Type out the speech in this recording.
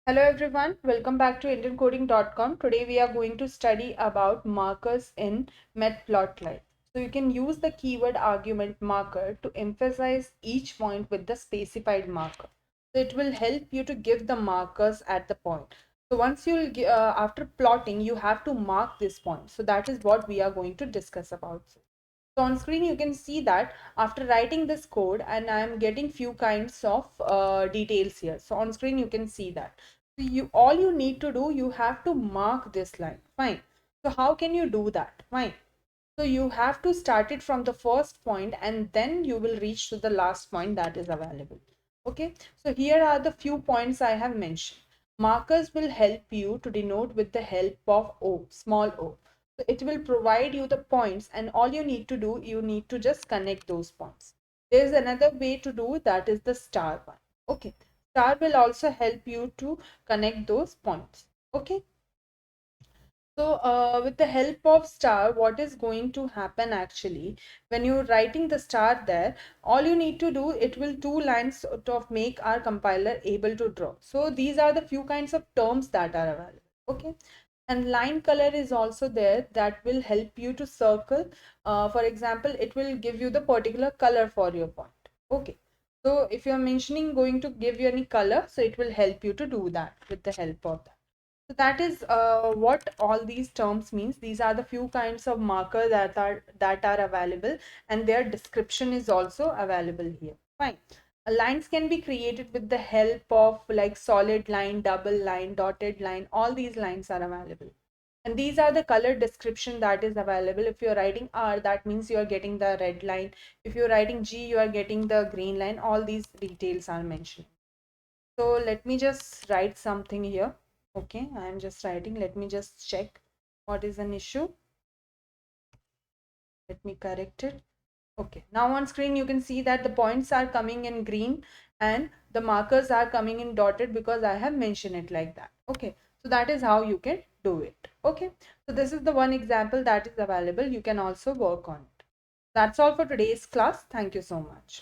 Hello everyone, welcome back to indiancoding.com. Today we are going to study about markers in matplotlib. So you can use the keyword argument marker to emphasize each point with the specified marker. So it will help you to give the markers at the point. So once after plotting, you have to mark this point. So that is what we are going to discuss about. So on screen you can see that after writing this code and I am getting few kinds of details here. So on screen you can see that. So all you need to do, you have to mark this line. Fine. So how can you do that? Fine. So you have to start it from the first point and then you will reach to the last point that is available. Okay. So here are the few points I have mentioned. Markers will help you to denote with the help of O, small o. So it will provide you the points and all you need to do, you need to just connect those points. There is another way to do that is the star one. Okay. Star will also help you to connect those points. Okay. So with the help of star, what is going to happen actually, when you're writing the star there, all you need to do, it will two lines sort of make our compiler able to draw. So these are the few kinds of terms that are available. Okay. And line color is also there that will help you to circle. For example, it will give you the particular color for your point. Okay. So if you're mentioning going to give you any color, so it will help you to do that with the help of that. So that is what all these terms means. These are the few kinds of marker that are available, and their description is also available here. Fine. Lines can be created with the help of like solid line, double line, dotted line. All these lines are available. And these are the color description that is available. If you're writing R, that means you are getting the red line. If you're writing G, you are getting the green line. All these details are mentioned. So let me just write something here. Okay, I am just writing. Let me just check what is an issue. Let me correct it. Okay, now on screen you can see that the points are coming in green and the markers are coming in dotted because I have mentioned it like that. Okay, so that is how you can do it. Okay, so this is the one example that is available. You can also work on it. That's all for today's class. Thank you so much.